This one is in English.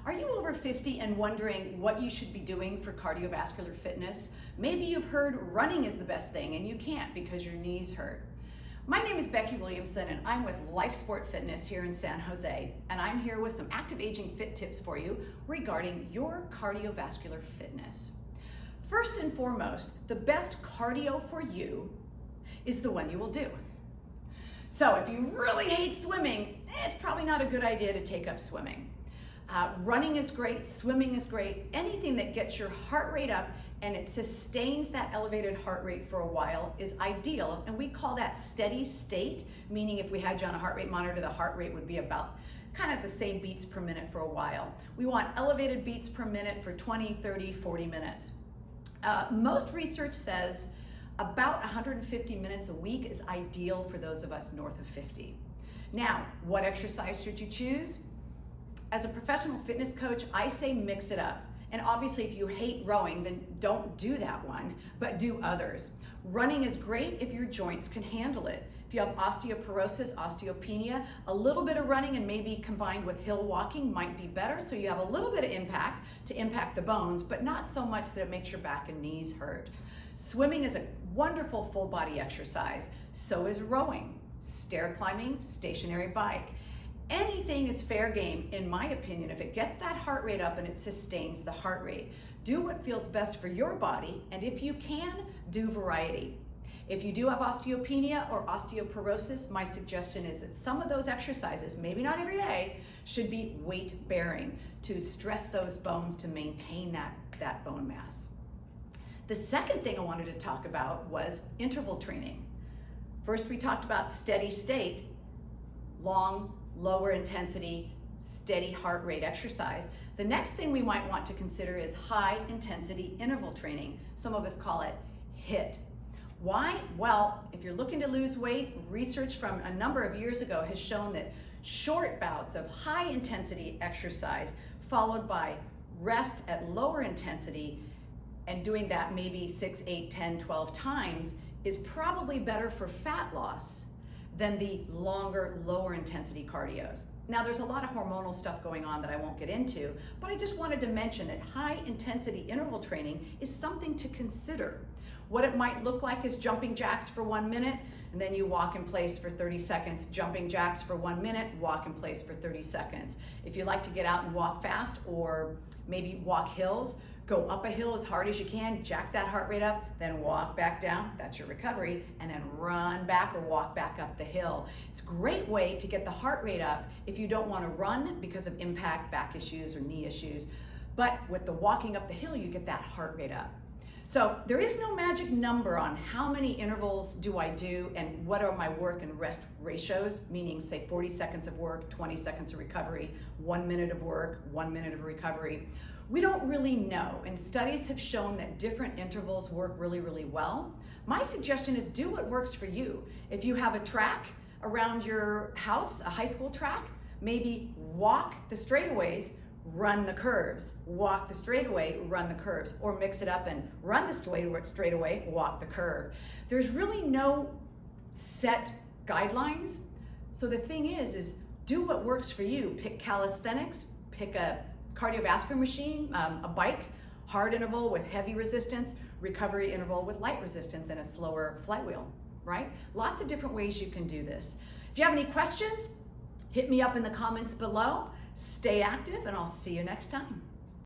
Are you over 50 and wondering what you should be doing for cardiovascular fitness? Maybe you've heard running is the best thing and you can't because your knees hurt. My name is Becky Williamson and I'm with Life Sport Fitness here in San Jose, and I'm here with some active aging fit tips for you regarding your cardiovascular fitness. First and foremost, the best cardio for you is the one you will do. So if you really hate swimming, it's probably not a good idea to take up swimming. Running is great, swimming is great, anything that gets your heart rate up and it sustains that elevated heart rate for a while is ideal, and we call that steady state, meaning if we had you on a heart rate monitor, the heart rate would be about kind of the same beats per minute for a while. We want elevated beats per minute for 20, 30, 40 minutes. Most research says about 150 minutes a week is ideal for those of us north of 50. Now, what exercise should you choose? As a professional fitness coach, I say mix it up. And obviously, if you hate rowing, then don't do that one, but do others. Running is great if your joints can handle it. If you have osteoporosis, osteopenia, a little bit of running and maybe combined with hill walking might be better, so you have a little bit of impact to impact the bones, but not so much that it makes your back and knees hurt. Swimming is a wonderful full body exercise. So is rowing, stair climbing, stationary bike. Anything is fair game, in my opinion, if it gets that heart rate up and it sustains the heart rate. Do what feels best for your body, and if you can, do variety. If you do have osteopenia or osteoporosis, my suggestion is that some of those exercises, maybe not every day, should be weight bearing to stress those bones to maintain that bone mass. The second thing I wanted to talk about was interval training. First, we talked about steady state, long, lower intensity, steady heart rate exercise. The next thing we might want to consider is high intensity interval training. Some of us call it HIIT. Why? Well, if you're looking to lose weight, research from a number of years ago has shown that short bouts of high intensity exercise followed by rest at lower intensity and doing that maybe 6, 8, 10, 12 times is probably better for fat loss than the longer, lower intensity cardios. Now, there's a lot of hormonal stuff going on that I won't get into, but I just wanted to mention that high intensity interval training is something to consider. What it might look like is jumping jacks for 1 minute, and then you walk in place for 30 seconds, jumping jacks for 1 minute, walk in place for 30 seconds. If you like to get out and walk fast or maybe walk hills, go up a hill as hard as you can, jack that heart rate up, then walk back down, that's your recovery, and then run back or walk back up the hill. It's a great way to get the heart rate up if you don't want to run because of impact, back issues, or knee issues. But with the walking up the hill, you get that heart rate up. So there is no magic number on how many intervals do I do and what are my work and rest ratios, meaning say 40 seconds of work, 20 seconds of recovery, 1 minute of work, 1 minute of recovery. We don't really know, and studies have shown that different intervals work really, really well. My suggestion is do what works for you. If you have a track around your house, a high school track, maybe walk the straightaways, run the curves, walk the straightaway, run the curves, or mix it up and run the straightaway, walk the curve. There's really no set guidelines. So the thing is do what works for you. Pick calisthenics, pick a cardiovascular machine, a bike, hard interval with heavy resistance, recovery interval with light resistance, and a slower flight wheel, right? Lots of different ways you can do this. If you have any questions, hit me up in the comments below. Stay active, and I'll see you next time.